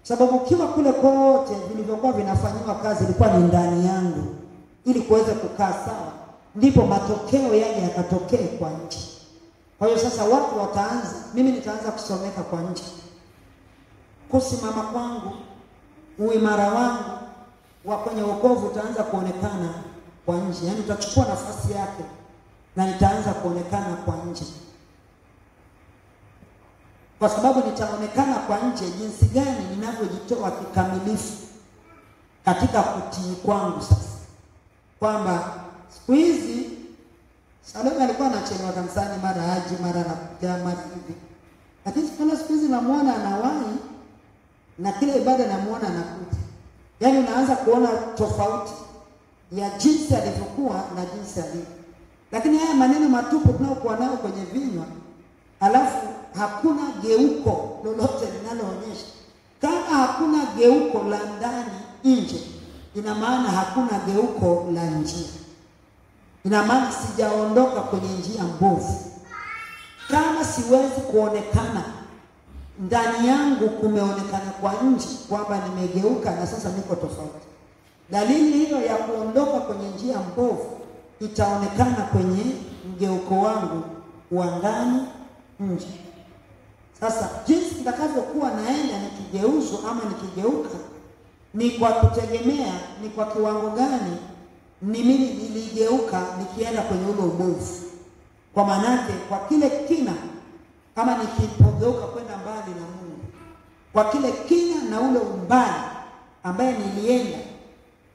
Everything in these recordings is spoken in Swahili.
Sababu kiwa kule kote vilivyokuwa vinafanywa kazi ilikuwa ni ndani yangu, ili kuweza kukaa sawa, ndipo matokeo yake yakatokee kwa nje. Kwa hiyo sasa watu wataanza, mimi nitaanza kusomeka kwa nje. Kusimama kwangu, uimara wangu wa kwenye wokovu utaanza kuonekana kwa nje. Yaani utachukua nafasi yake na nitaanza kuonekana kwa nje. Kwa sababu nitaonekana kwa nje jinsi gani ninavyojitoa kikamilifu katika kutii kwangu sasa. Kwamba siku hizi Salome alikuwa anachelewa kanisani, mara haji, mara anakuja, mara hivi. Lakini siku hizi namuona anawahi na kile ibada namuona anakuja. Yaani unaanza kuona tofauti ya jinsi alivyokuwa na jinsi alivyo. Lakini haya maneno matupu tunayokuwa nayo kwenye vinywa, alafu hakuna geuko lolote linaloonyesha. Kama hakuna geuko la ndani nje, ina maana hakuna geuko la njia. Ina maana sijaondoka kwenye njia mbovu. Kama siwezi kuonekana ndani yangu kumeonekana kwa nje kwamba nimegeuka na sasa niko tofauti, dalili hiyo ya kuondoka kwenye njia mbovu itaonekana kwenye mgeuko wangu wa ndani nje. Sasa jinsi nitakavyokuwa naenda nikigeuzwa ama nikigeuka ni kwa kutegemea ni kwa kiwango gani ni mimi niligeuka nikienda kwenye ule ubovu. Kwa manake kwa kile kina, kama nikipogeuka kwenda mbali na Mungu, kwa kile kina na ule umbali ambaye nilienda,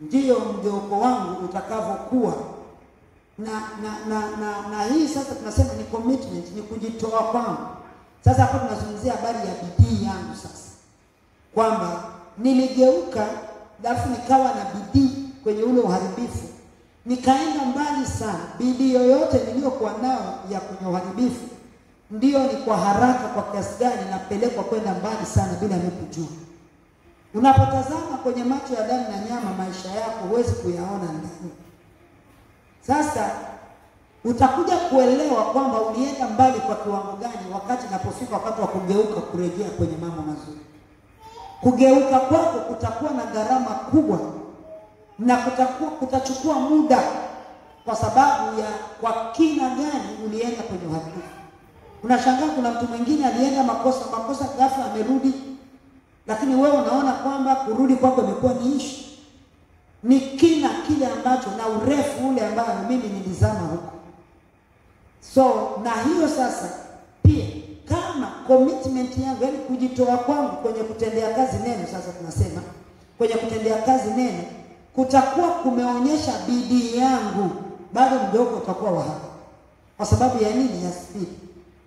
ndiyo mgeuko wangu utakavyokuwa. Na hii sasa tunasema ni commitment, ni kujitoa kwangu. Sasa hapo tunazungumzia habari ya bidii yangu sasa. Kwamba niligeuka, alafu nikawa na bidii kwenye ule uharibifu. Nikaenda mbali sana. Bidii yoyote niliyokuwa nao ya kwenye uharibifu, ndiyo ni kwa haraka kwa kiasi gani napelekwa kwenda mbali sana bila mimi kujua. Unapotazama kwenye macho ya damu na nyama maisha yako huwezi kuyaona ndani. Sasa utakuja kuelewa kwamba ulienda mbali kwa kiwango gani wakati unapofika wakati wa kugeuka kurejea kwenye mambo mazuri. Kugeuka kwako kutakuwa na gharama kubwa na kutachukua muda, kwa sababu ya kwa kina gani ulienda kwenye uharibifu. Unashangaa kuna mtu mwingine alienda makosa ghafla amerudi, lakini wewe unaona kwamba kurudi kwako imekuwa ni issue. Ni kina kile ambacho na urefu ule ambao mimi nilizama huko. So na hiyo sasa pia kama commitment yangu, yaani kujitoa kwangu kwenye kutendea kazi neno, sasa tunasema kwenye kutendea kazi neno kutakuwa kumeonyesha bidii yangu, bado mgeuko utakuwa wa haraka. Kwa sababu ya nini? Ya speed.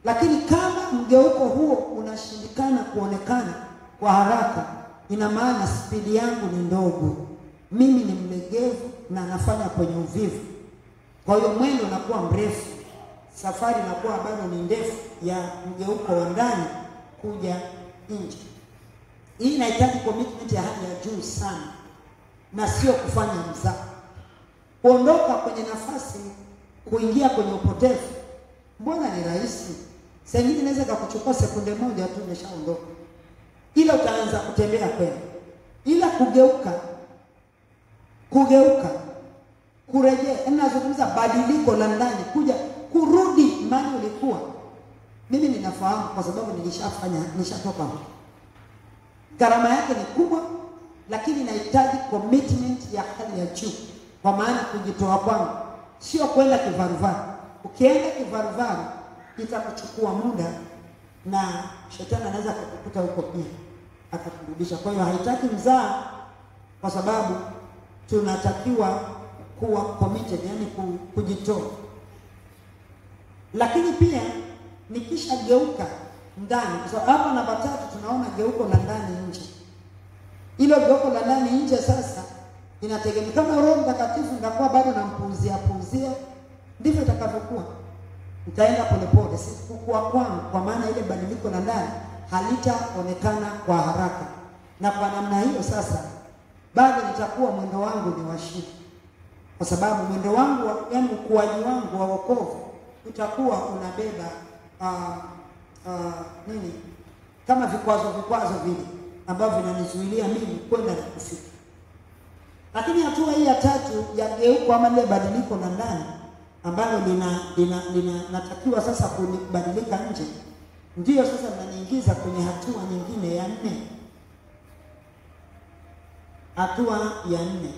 Lakini kama mgeuko huo unashindikana kuonekana kwa haraka, ina maana speed yangu ni ndogo. Mimi ni mlegevu na nafanya kwenye uvivu. Kwa hiyo mwendo unakuwa mrefu, safari inakuwa bado ni ndefu ya mgeuko wa ndani kuja nje. Hii inahitaji commitment ya hali ya juu sana, na sio kufanya mzaha. Kuondoka kwenye nafasi kuingia kwenye upotevu, mbona ni rahisi? Sasa hivi inaweza kukuchukua sekunde moja tu umeshaondoka. Ila utaanza kutembea kwenda. Ila kugeuka, kurejea, ninazungumza badiliko la ndani, kuja kurudi mahali ulikuwa. Mimi ninafahamu kwa sababu nilishatoka huko. Gharama yake ni kubwa, lakini inahitaji commitment ya hali ya juu. Kwa maana kujitoa kwangu sio kwenda kivaruvaru. Ukienda kivaruvaru itakuchukua muda na shetani anaweza kukukuta huko pia akakurudisha. Kwa hiyo haitaki mzaa, kwa sababu tunatakiwa kuwa committed, yani kujitoa. Lakini pia nikisha geuka ndani, kwa sababu hapa namba 3 tunaona geuko la ndani nje. Hilo geuko la ndani nje sasa inategemea, kama Roho Mtakatifu ndakuwa bado nampuuzia, ndivyo itakavyokuwa. Nitaenda polepole, sikukua kwangu, kwa maana ile badiliko la ndani halitaonekana kwa haraka. Na kwa namna hiyo sasa bado nitakuwa mwendo wangu ni wa shida. Kwa sababu mwendo wangu, yani ukuaji wangu wa wokovu utakuwa unabeba kama vikwazo vile. ambavyo vinanizuilia mimi kwenda kufika. Lakini hatua hii ya tatu ya geuko ama ile badiliko la ndani ambalo natakiwa sasa kubadilika nje, ndiyo sasa linaniingiza kwenye hatua nyingine ya 4. Hatua ya 4.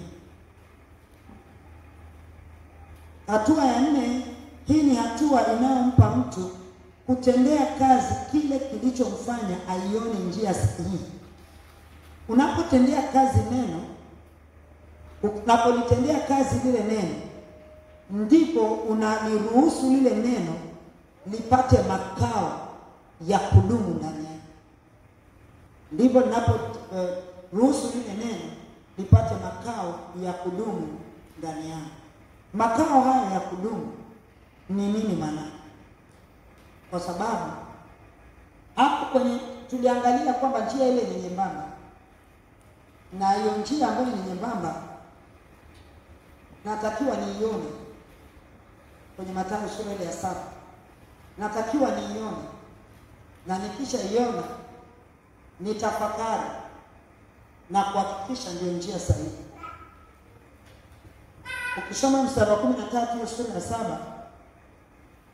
Hatua ya 4, hii ni hatua inayompa mtu kutendea kazi kile kilichomfanya aione njia sahihi. Unapotendea kazi neno, unapolitendea kazi lile neno, ndipo unaliruhusu lile neno lipate makao ya kudumu ndani yako. Ndipo ruhusu lile neno lipate makao ya kudumu ndani yako. Makao haya ya kudumu ni nini maana? Kwa sababu hapo kwenye tuliangalia kwamba njia ile ni nyembamba, na hiyo njia ambayo ni nyembamba natakiwa niione kwenye Mathayo sura ya 7. Natakiwa niione, na nikisha iona nitafakari na kuhakikisha ndio njia sahihi. Ukisoma mstari wa 13 wa sura ya 7,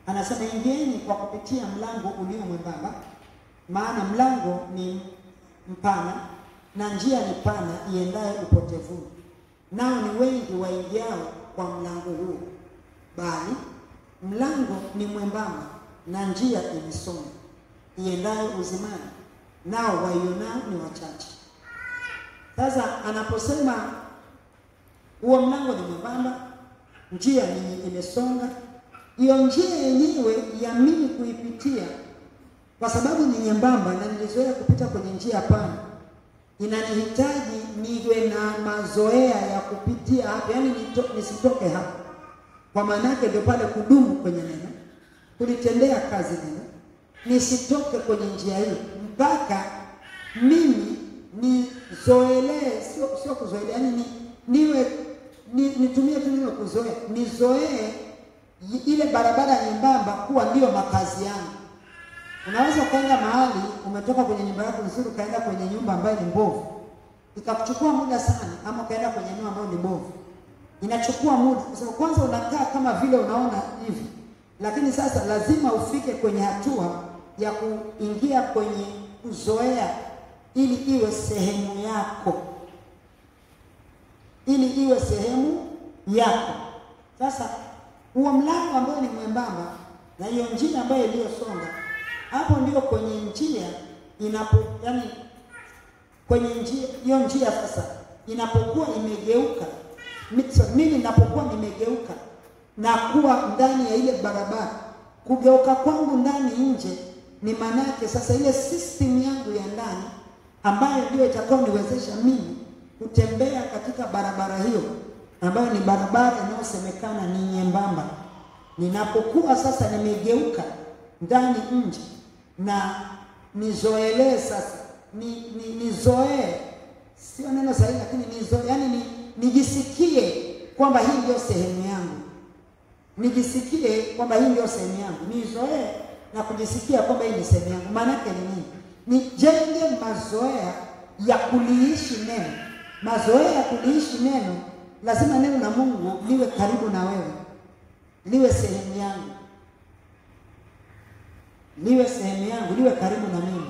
anasema ingieni kwa kupitia mlango ulio mwembamba, maana mlango ni mpana na njia ni pana iendayo upotevuni, nao ni wengi waingiao kwa mlango huo. Bali mlango ni mwembamba na njia imesonga iendayo uzimani, nao waionao ni wachache. Sasa anaposema huo mlango ni mwembamba, njia ni imesonga, hiyo njia yenyewe ya mimi kuipitia, kwa sababu ni nyembamba na nilizoea kupita kwenye njia pana, inanihitaji niwe na mazoea ya kupitia hapo, yani nisitoke hapo. Kwa maana yake ndio pale kudumu kwenye neno, kulitendea kazi neno, nisitoke kwenye njia hiyo mpaka mimi nizoelee, sio kuzoelea, yani nitumie tu neno kuzoea, nizoee ile barabara nyembamba kuwa ndio makazi yangu. Unaweza kaenda mahali, umetoka kwenye nyumba yako nzuri kaenda kwenye nyumba ambayo ni mbovu, ikakuchukua muda sana, ama kaenda kwenye nyumba ambayo ni mbovu, inachukua muda. Kwa sababu kwanza unakaa kama vile unaona hivi, lakini sasa lazima ufike kwenye hatua ya kuingia kwenye kuzoea, ili iwe sehemu yako, ili iwe sehemu yako. Sasa huo mlango ambao ni mwembamba na hiyo njia ambayo iliyosonga, hapo ndio kwenye njia yani kwenye njia, hiyo njia sasa inapokuwa imegeuka, mimi ninapokuwa nimegeuka na kuwa ndani ya ile barabara, kugeuka kwangu ndani nje ni maana yake sasa ile system yangu ya ndani ambayo ndio itakayoniwezesha mimi kutembea katika barabara hiyo ambayo ni barabara inayosemekana ni nyembamba. Ninapokuwa sasa nimegeuka ndani nje na nizoelee sasa, nizoee, sio neno sahihi, lakini nizoee, yani nijisikie kwamba hii ndio sehemu yangu, nijisikie kwamba hii ndio sehemu yangu, nizoee na kujisikia kwamba hii ni sehemu yangu. Maana yake ni nini? Nijenge mazoea ya kuliishi neno. Mazoea ya kuliishi neno, lazima neno la Mungu liwe karibu na wewe, liwe sehemu yangu, liwe sehemu yangu, liwe karibu na mimi.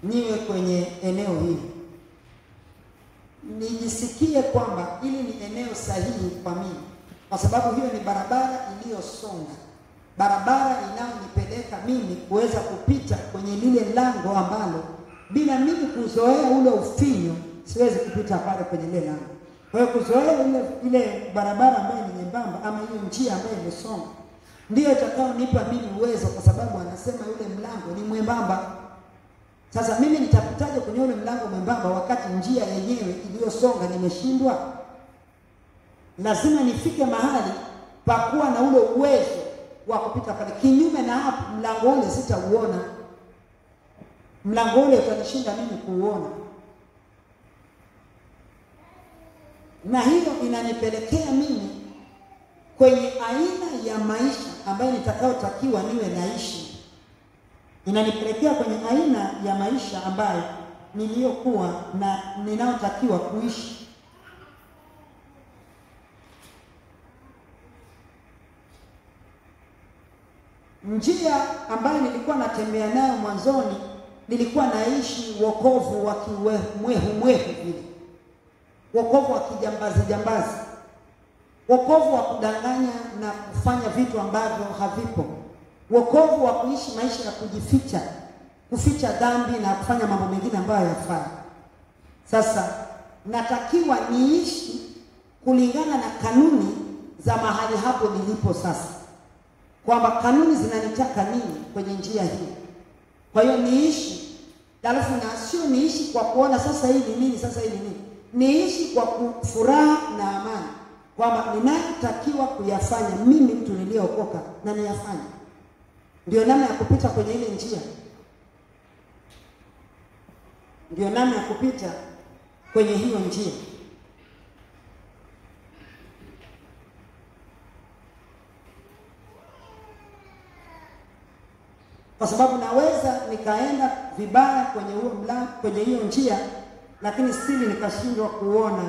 Niwe kwenye eneo hili, nijisikie kwamba hili ni eneo sahihi kwa mimi, kwa sababu hiyo ni barabara iliyosonga, barabara inayonipeleka mimi kuweza kupita kwenye lile lango ambalo bila mimi kuzoea ule ufinyo siwezi kupita pale kwenye lile lango. Kwa hiyo kuzoea ile barabara ambayo ni nyembamba ama hiyo njia ambayo imesonga ndio itakayonipa mimi uwezo, kwa sababu anasema yule mlango ni mwembamba. Sasa mimi nitapitaje kwenye ule mlango mwembamba wakati njia yenyewe iliyosonga nimeshindwa? Lazima nifike mahali pa kuwa na ule uwezo wa kupita pale. Kinyume na hapo, mlango ule sitauona, mlango ule utanishinda mimi kuuona, na hiyo inanipelekea mimi kwenye aina ya maisha ambayo nitakayotakiwa niwe naishi, inanipelekea kwenye aina ya maisha ambayo niliyokuwa na ninayotakiwa kuishi. Njia ambayo nilikuwa natembea nayo mwanzoni, nilikuwa naishi wokovu wa kimwehu vile, wokovu wa kijambazi, wokovu wa kudanganya na kufanya vitu ambavyo havipo, wokovu wa kuishi maisha ya kuficha dhambi na kufanya mambo mengine ambayo hayafai. Sasa natakiwa niishi kulingana na kanuni za mahali hapo nilipo sasa, kwamba kanuni zinanitaka nini kwenye njia hii. Kwa hiyo niishi, alafu na sio niishi kwa kuona sasa hii ni nini, sasa hii ni nini. Niishi kwa furaha na amani, kwamba ninatakiwa kuyafanya mimi mtu niliyookoka na niyafanye. Ndio namna ya kupita kwenye ile njia. Ndio namna ya kupita kwenye hiyo njia. Kwa sababu naweza nikaenda vibaya kwenye huo mlango, kwenye hiyo njia, lakini stili nikashindwa kuona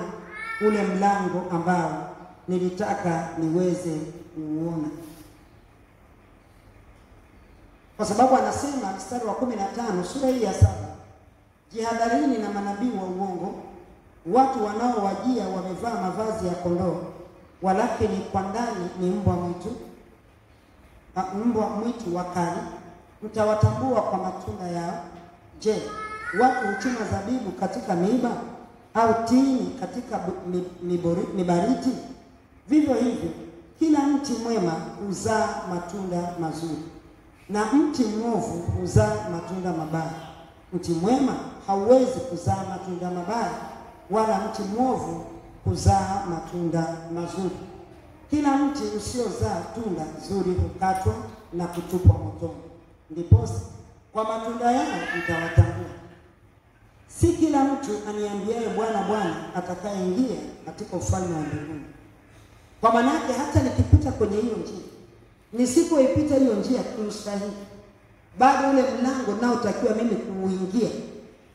ule mlango ambao nilitaka niweze kuuona. Kwa sababu anasema mstari wa 15 sura hii ya 7, jihadharini na manabii wa uongo, watu wanaowajia wamevaa mavazi ya kondoo, walakini kwa ndani ni mbwa mwitu wakali. Mtawatambua kwa matunda yao. Je, watu huchuma zabibu katika miiba, au tini katika mibariti? Vivyo hivyo kila mti mwema huzaa matunda mazuri, na mti mwovu huzaa matunda mabaya. Mti mwema hauwezi kuzaa matunda mabaya, wala mti mwovu kuzaa matunda mazuri. Kila mti usiozaa tunda zuri hukatwa na kutupwa motoni. Ndiposa kwa matunda yao mtawatambua. Si kila mtu aniambiaye Bwana Bwana atakayeingia katika ufalme wa mbinguni. Kwa maana yake hata nikipita kwenye hiyo njia, nisipoipita hiyo njia kimstahili, bado ule mlango naotakiwa mimi kuuingia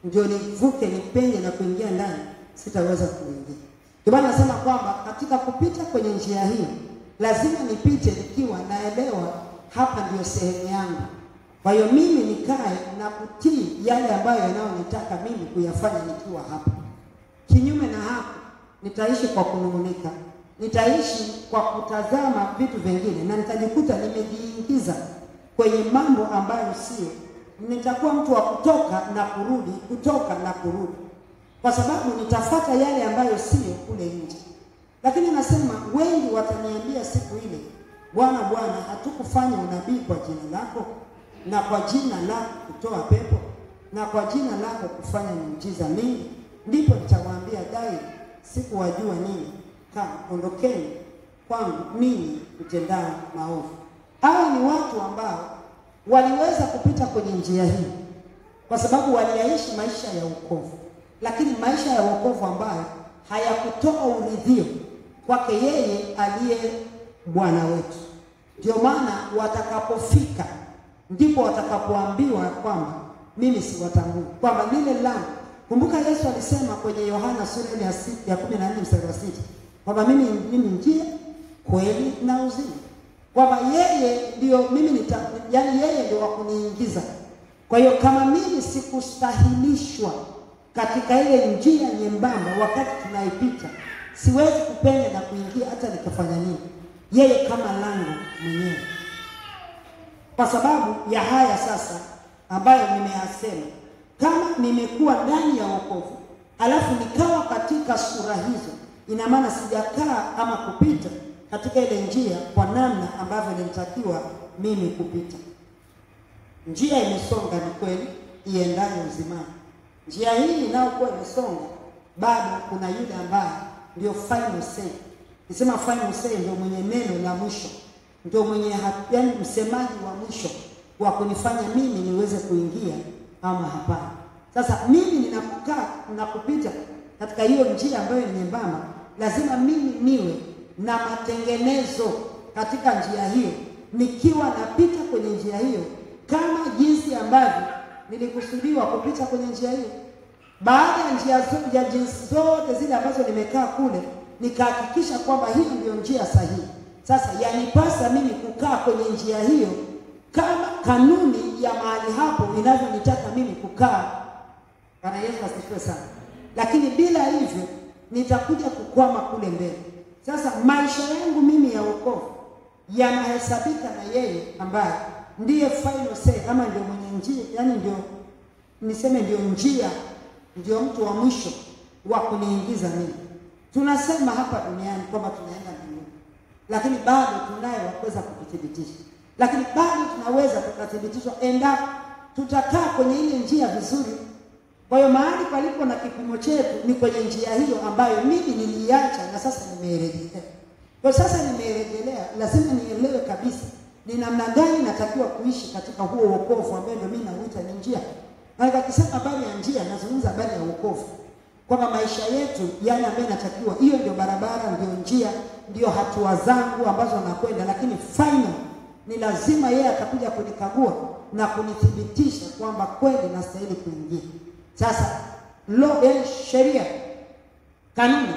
ndio nivuke nipenye na kuingia ndani, sitaweza kuingia. Kwa maana nasema kwamba katika kupita kwenye njia hiyo lazima nipite nikiwa naelewa hapa ndio sehemu yangu. Kwa hiyo mimi nikae na kutii yale ambayo yanayonitaka mimi kuyafanya nikiwa hapa. Kinyume na hapo, nitaishi kwa kunung'unika, nitaishi kwa kutazama vitu vingine, na nitajikuta nimejiingiza kwenye mambo ambayo sio. Nitakuwa mtu wa kutoka na kurudi, kwa sababu nitafuata yale ambayo sio kule nje. Lakini nasema wengi wataniambia siku ile, Bwana Bwana, hatukufanya unabii kwa jina lako, na kwa jina lako kutoa pepo, na kwa jina lako kufanya miujiza mingi? Ndipo nitawaambia dai, sikuwajua ninyi, kama ondokeni kwangu ninyi mtendao maovu. Hawa ni watu ambao waliweza kupita kwenye njia hii kwa sababu waliishi maisha ya wokovu, lakini maisha ya wokovu ambayo hayakutoa uridhio kwake yeye aliye Bwana wetu. Ndio maana watakapofika ndipo watakapoambiwa kwamba mimi siwatambui, kwamba lile lango. Kumbuka Yesu alisema kwenye Yohana sura ya 14 mstari wa 6 kwamba mimi njia, kweli na uzima, kwamba yeye ndio mimi yeye ndio wa kuniingiza. Kwa hiyo kama mimi sikustahilishwa katika ile njia nyembamba wakati tunaipita, siwezi kupenya na kuingia hata nikafanya nini, yeye kama lango mwenyewe. Kwa sababu ya haya sasa ambayo nimeyasema, kama nimekuwa ndani ya wokovu alafu nikawa katika sura hizo, ina maana sijakaa ama kupita katika ile njia kwa namna ambavyo nilitakiwa mimi kupita. Njia imesonga ni kweli, iendayo uzimani. Njia hii inayokuwa imesonga, bado kuna yule ambaye ndio final say. Nisema final say ndio mwenye neno la mwisho, ndio mwenye yaani msemaji wa mwisho wa kunifanya mimi niweze kuingia ama hapana. Sasa mimi ninapokaa na kupita katika hiyo njia ambayo ni nyembamba, lazima mimi niwe na matengenezo katika njia hiyo, nikiwa napita kwenye njia hiyo kama jinsi ambavyo nilikusudiwa kupita kwenye njia hiyo. Baada ya njia zote ya jinsi zote zile ambazo nimekaa kule, nikahakikisha kwamba hiyo ndio njia sahihi. Sasa yanipasa mimi kukaa kwenye njia hiyo kama kanuni ya mahali hapo inavyonitaka mimi kukaa. Bwana Yesu asifiwe sana. Lakini bila hivyo nitakuja kukwama kule mbele. Sasa maisha yangu mimi ya wokovu yanahesabika na yeye ambaye ndiye final say, ama ndio mwenye njia, yani ndio niseme ndio njia, ndio mtu wa mwisho wa kuniingiza mimi. Tunasema hapa duniani kwamba tunaenda mbinguni, lakini bado tunaye wa kuweza kuthibitisha. Lakini bado tunaweza tukathibitishwa endapo tutakaa kwenye ile njia vizuri. Kwa hiyo mahali palipo na kipimo chetu ni kwenye njia hiyo ambayo mimi niliacha na sasa nimerejelea. Kwa sasa nimerejelea, lazima nielewe kabisa ni namna gani natakiwa kuishi katika huo wokovu ambao ndio mimi nauita ni njia. Na nikisema habari ya njia, nazungumza habari ya wokovu. Kwamba maisha yetu yale ambayo natakiwa, hiyo ndio barabara, ndio njia, ndio hatua zangu ambazo nakwenda, lakini final ni lazima yeye atakuja kunikagua na kunithibitisha kwamba kweli nastahili kuingia. Sasa sheria, kanuni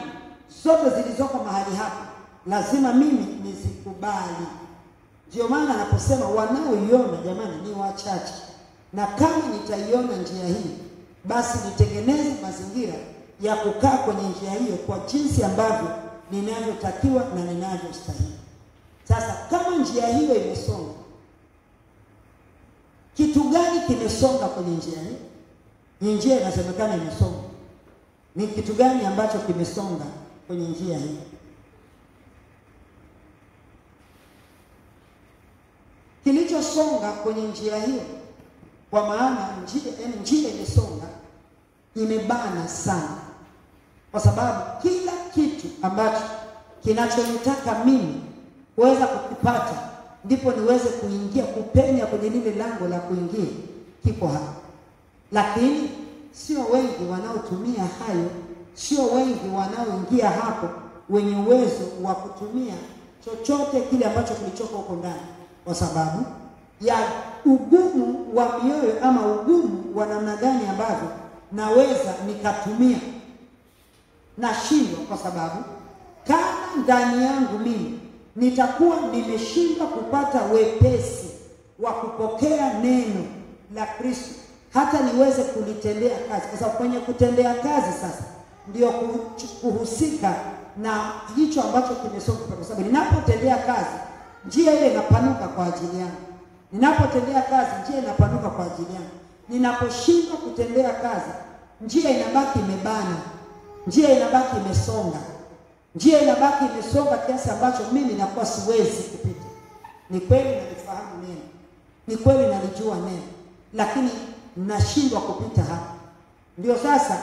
zote zilizoko mahali hapa lazima mimi nizikubali. Ndio maana anaposema wanaoiona, jamani, ni wachache. Na kama nitaiona njia hii, basi nitengeneze mazingira ya kukaa kwenye njia hiyo kwa jinsi ambavyo ninavyotakiwa na ninavyostahili. Sasa kama njia hiyo imesonga, kitu gani kimesonga kwenye njia hii? Ni njia inasemekana imesonga. Ni kitu gani ambacho kimesonga kwenye njia hii? Kilichosonga kwenye njia hiyo, kwa maana njia imesonga, imebana sana. Kwa sababu kila kitu ambacho kinachonitaka mimi kuweza kukipata ndipo niweze kuingia, kupenya kwenye lile lango la kuingia, kipo hapa. Lakini sio wengi wanaotumia hayo, sio wengi wanaoingia hapo wenye uwezo wa kutumia chochote kile ambacho kilichoko huko ndani, kwa sababu ya ugumu wa mioyo ama ugumu wa namna gani ambavyo naweza nikatumia. Na shindwa kwa sababu kama ndani yangu mimi nitakuwa nimeshindwa kupata wepesi wa kupokea neno la Kristo hata niweze kulitendea kazi. Kwa sababu kwenye kutendea kazi sasa ndio kuhusika na hicho ambacho kimesonga. Kwa sababu ninapotendea kazi, njia ile inapanuka kwa ajili yangu. Ninapotendea kazi, njia inapanuka kwa ajili yangu. Ninaposhindwa kutendea kazi, njia inabaki imebana, njia inabaki imesonga. Njia inabaki imesonga kiasi ambacho mimi nakuwa siwezi kupita. Ni kweli nalifahamu neno, ni kweli nalijua neno, lakini nashindwa kupita hapa. Ndio sasa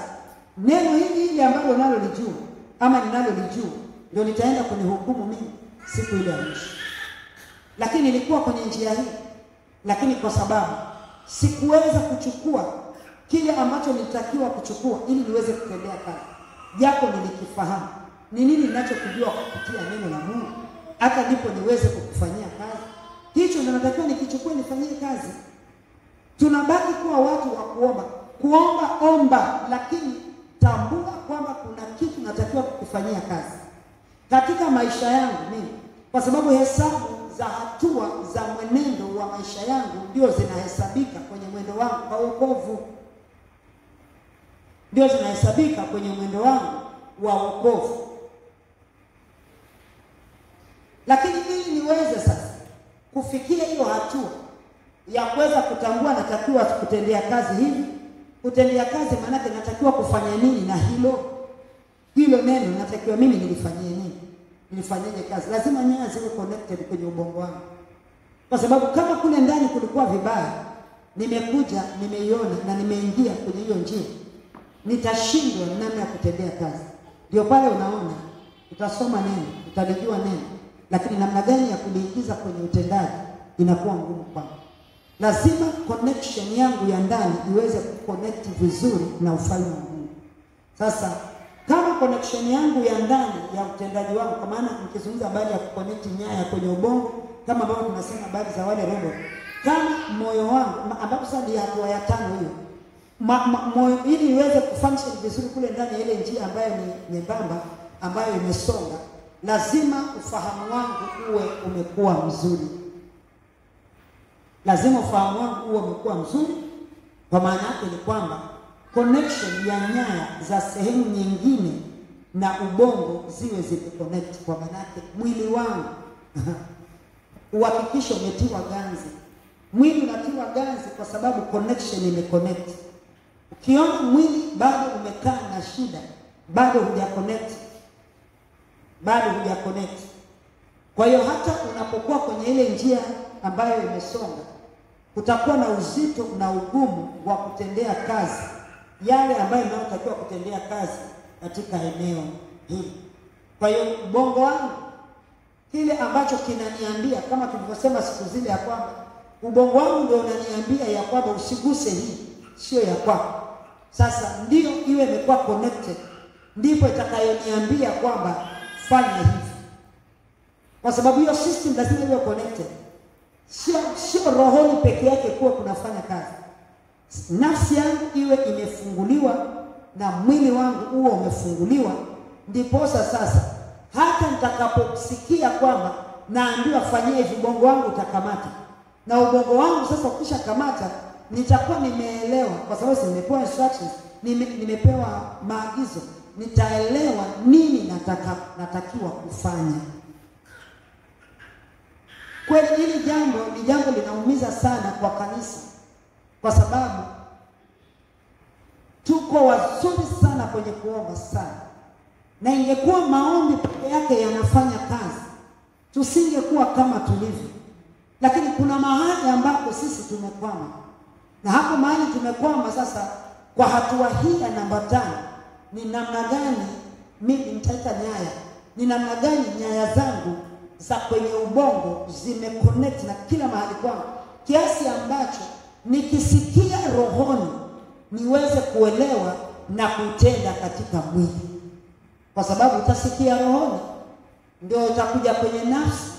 neno hili ambalo nalolijua ama ninalolijua ndio litaenda kunihukumu mimi siku ile ya mwisho. Lakini nilikuwa kwenye njia hii, lakini kwa sababu sikuweza kuchukua kile ambacho nilitakiwa kuchukua ili niweze kutendea kazi, japo nilikifahamu ni nini ninachokijua kupitia neno la Mungu, hata ndipo niweze kukufanyia kazi. Hicho ndio natakiwa nikichukue nifanyie kazi. Tunabaki kuwa watu wa kuomba omba, lakini tambua kwamba kuna kitu natakiwa kukifanyia kazi katika maisha yangu mimi, kwa sababu hesabu za hatua za mwenendo wa maisha yangu ndio zinahesabika kwenye mwendo wangu kwa wokovu. Ndio zinahesabika kwenye mwendo wangu wa wokovu. Lakini ili niweze sasa kufikia hiyo hatua ya kuweza kutambua natakiwa kutendea kazi hivi, kutendea kazi maana yake natakiwa kufanya nini, na hilo neno natakiwa mimi nilifanyie nini, nilifanyaje kazi. Lazima nyaya ziwe connected kwenye ubongo wangu, kwa sababu kama kule ndani kulikuwa vibaya, nimekuja nimeiona na nimeingia kwenye hiyo njia, nitashindwa namna ya kutendea kazi. Ndio pale unaona utasoma neno, utalijua neno, lakini namna gani ya kuliingiza kwenye utendaji inakuwa ngumu kwangu. Lazima connection yangu ya ndani iweze kuconnect vizuri na ufalme wa Mungu. Sasa kama connection yangu ya ndani ya utendaji wangu, kwa maana nikizungumza habari ya kuconnect nyaya kwenye ubongo, kama ambavyo tunasema habari za wale robot, kama moyo wangu, ambapo sasa ni hatua ya 5 hiyo, moyo ili iweze kufunction vizuri kule ndani ya ile njia ambayo ni nyembamba, ambayo imesonga, lazima ufahamu wangu uwe umekuwa mzuri. Lazima ufahamu wangu uwe umekuwa mzuri, kwa maana yake ni kwamba connection ya nyaya za sehemu nyingine na ubongo ziwe zimeconnect. Kwa maana yake mwili wangu uhakikishe umetiwa ganzi. Mwili unatiwa ganzi kwa sababu connection imeconnect. Ukiona mwili bado umekaa na shida, bado hujaconnect. Kwa hiyo hata unapokuwa kwenye ile njia ambayo imesonga, kutakuwa na uzito na ugumu wa kutendea kazi yale ambayo unayotakiwa kutendea kazi katika eneo hili. Kwa hiyo ubongo wangu, kile ambacho kinaniambia, kama tulivyosema siku zile ya kwamba ubongo wangu ndio unaniambia ya kwamba usiguse hii, sio ya kwako. Sasa ndio iwe imekuwa connected, ndipo itakayoniambia kwamba fanya hivi. Kwa sababu hiyo system lazima iwe connected. Sio rohoni peke yake kuwa kunafanya kazi. Nafsi yangu iwe imefunguliwa na mwili wangu uwe umefunguliwa, ndipo sasa hata nitakaposikia kwamba naambiwa fanyia hivi, ubongo wangu utakamata. Na ubongo wangu sasa ukisha kamata, nitakuwa nimeelewa, kwa sababu nimepewa instructions, nimepewa maagizo, nitaelewa nini natakiwa kufanya. Kweli hili jambo ni jambo linaumiza sana kwa kanisa, kwa sababu tuko wazuri sana kwenye kuomba sana, na ingekuwa maombi peke yake yanafanya kazi, tusingekuwa kama tulivyo. Lakini kuna mahali ambapo sisi tumekwama, na hapo mahali tumekwama sasa, kwa hatua hii ya namba 5, ni namna gani mimi nitaita nyaya, ni namna gani nyaya zangu za kwenye ubongo zimeconnect na kila mahali kwangu, kiasi ambacho nikisikia rohoni niweze kuelewa na kutenda katika mwili. Kwa sababu utasikia rohoni, ndio utakuja kwenye nafsi,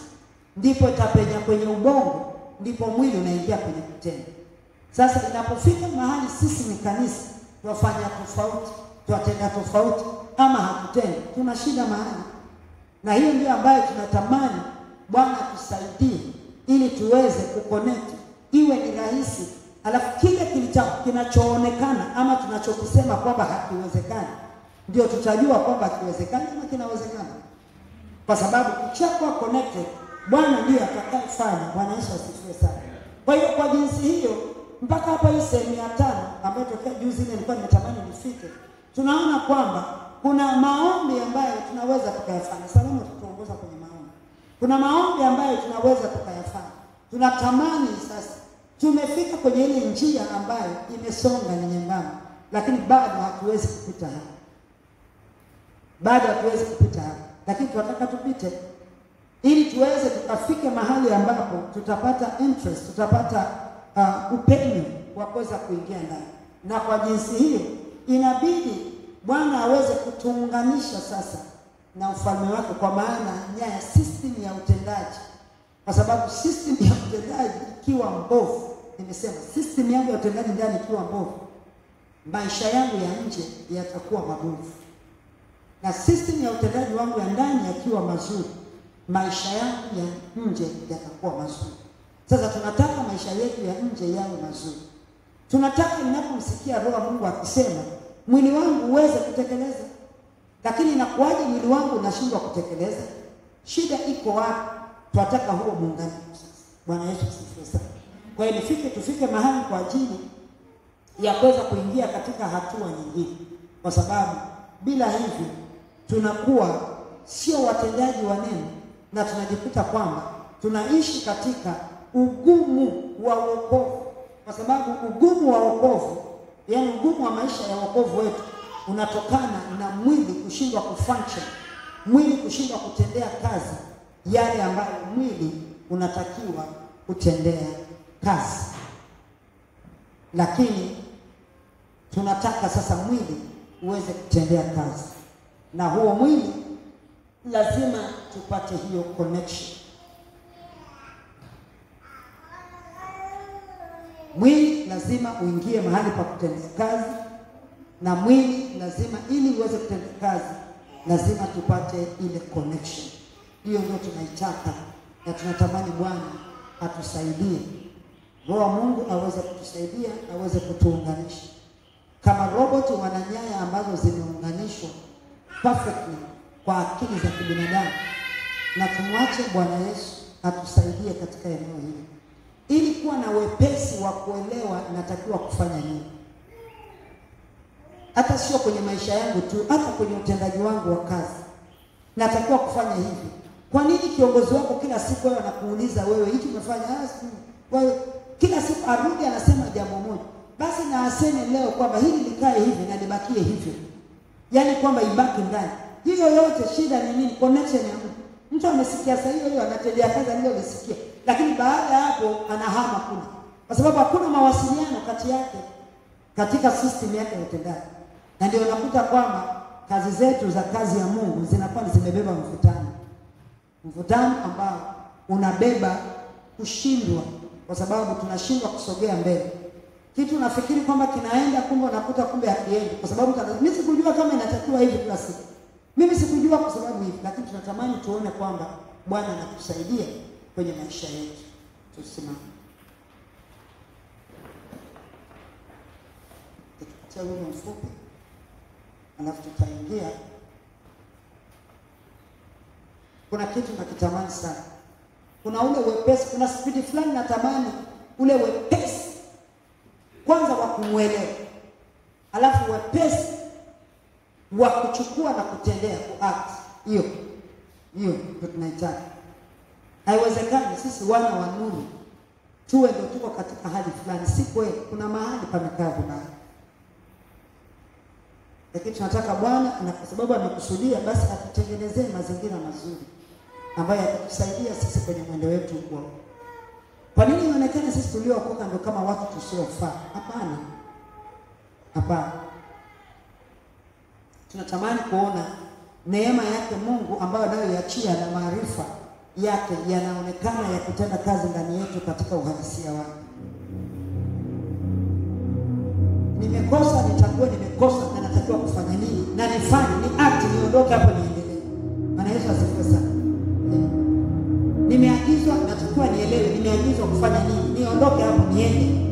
ndipo itapenya kwenye ubongo, ndipo mwili unaingia kwenye kutenda. Sasa inapofika mahali sisi ni kanisa, tuwafanya tofauti, tuwatenda tofauti, ama hatutendi, tuna shida mahali. Na hiyo ndio ambayo tunatamani Bwana tusaidie, ili tuweze kuconnect, iwe ni rahisi. Alafu kile kinachoonekana ama tunachokisema kwamba hakiwezekani, ndio tutajua kwamba hakiwezekani ama kinawezekana. Kwa sababu ukishakuwa connected, Bwana ndiye atakayefanya. Bwana Yesu asifiwe sana. Kwa hiyo kwa jinsi hiyo, mpaka hapa hii sehemu ya 5 ambayo tokea juzi ile nilikuwa nimetamani nifike, tunaona kwamba kuna maombi ambayo tunaweza tukayafanya. Salamu tutuongoza kwenye maombi. Kuna maombi ambayo tunaweza tukayafanya. Tunatamani sasa tumefika kwenye ile njia ambayo imesonga ni nyembamba, lakini bado hatuwezi kupita hapa. Lakini tunataka tupite, ili tuweze tukafike mahali ambapo tutapata interest, tutapata upenyo wa kuweza kuingia ndani. Na kwa jinsi hiyo inabidi Bwana aweze kutuunganisha sasa na ufalme wake, kwa maana nyaya system ya utendaji. Kwa sababu system ya utendaji ikiwa mbovu, nimesema system yangu ya utendaji ndani ikiwa mbovu, maisha yangu ya nje yatakuwa mabovu. Na system ya utendaji wangu ya ndani yakiwa mazuri, maisha yangu ya nje yatakuwa mazuri. Sasa tunataka maisha yetu ya nje yawe mazuri. Tunataka ninapomsikia Roho wa Mungu akisema mwili wangu uweze kutekeleza, lakini inakuwaje mwili wangu unashindwa kutekeleza? Shida iko wapi? Tunataka huo muungano sasa. Bwana Yesu asifiwe sana. Kwa hiyo tufike mahali kwa ajili ya kuweza kuingia katika hatua nyingine, kwa sababu bila hivyo tunakuwa sio watendaji wa neno, na tunajikuta kwamba tunaishi katika ugumu wa wokovu. Kwa sababu ugumu wa wokovu, yaani ugumu wa maisha ya wokovu wetu, unatokana na mwili kushindwa kufunction, mwili kushindwa kutendea kazi yale ambayo mwili unatakiwa kutendea kazi. Lakini tunataka sasa mwili uweze kutendea kazi. na huo mwili lazima tupate hiyo connection. Mwili lazima uingie mahali pa kutendea kazi, na mwili lazima, ili uweze kutenda kazi, lazima tupate ile connection. Hiyo ndio tunaitaka na tunatamani Bwana atusaidie. Roho Mungu aweze kutusaidia, aweze kutuunganisha. Kama robot wana nyaya ambazo zimeunganishwa perfectly kwa akili za kibinadamu, na tumwache Bwana Yesu atusaidie katika eneo hili. Ili kuwa na wepesi wa kuelewa natakiwa kufanya nini. Hata sio kwenye maisha yangu tu, hata kwenye utendaji wangu wa kazi natakiwa kufanya hivi. Kwa nini kiongozi wako kila siku wewe anakuuliza wewe hichi umefanya? Wewe kila siku arudi anasema jambo moja. Basi na aseme leo kwamba hili likae hivi na libakie hivyo. Yaani kwamba ibaki ndani. Hiyo yote shida ni nini? Connection ya mtu. Mtu amesikia saa hiyo anatendea kazi aliyosikia. Lakini baada ya hapo anahama kule. Kwa sababu hakuna mawasiliano kati yake katika system yake ya utendaji. Na ndio unakuta kwamba kazi zetu za kazi ya Mungu zinakuwa zimebeba mvutano. Mvutano ambao unabeba kushindwa, kwa sababu tunashindwa kusogea mbele. Kitu nafikiri kwamba kinaenda, kumbe unakuta kumbe hakiendi, kwa sababu mimi sikujua kama inatakiwa hivi kila siku. Mimi sikujua kwa sababu hivi, lakini tunatamani tuone kwamba Bwana anatusaidia kwenye maisha yetu. Tusimame. Tukiacha wimbo mfupi, alafu tutaingia. Kuna kitu nakitamani sana. Kuna ule wepesi, kuna speed fulani natamani ule wepesi kwanza wa kumuelewa. Alafu wepesi wa kuchukua na kutendea, kuact. Hiyo ndio tunahitaji. Haiwezekani sisi wana wa nuru tuwe ndio tuko katika hali fulani. Si kweli, kuna mahali pamekaa vibaya. Lakini tunataka Bwana, na kwa sababu amekusudia, basi atutengenezee mazingira mazuri ambayo yatatusaidia sisi kwenye mwendo wetu huko. Kwa nini inaonekana sisi tuliookoka ndio kama watu tusiofaa? Hapana. Hapana. Tunatamani kuona neema yake Mungu ambayo anayoiachia na maarifa yake yanaonekana ya kutenda kazi ndani yetu katika uhalisia wake. Nimekosa, nitakuwa nimekosa na natakiwa kufanya nini? Na nifanye, ni act, niondoke hapo niendelee. Maana Yesu asifiwe sana. Nimeagizwa, natakiwa nielewe nimeagizwa kufanya nini. Niondoke hapo niende.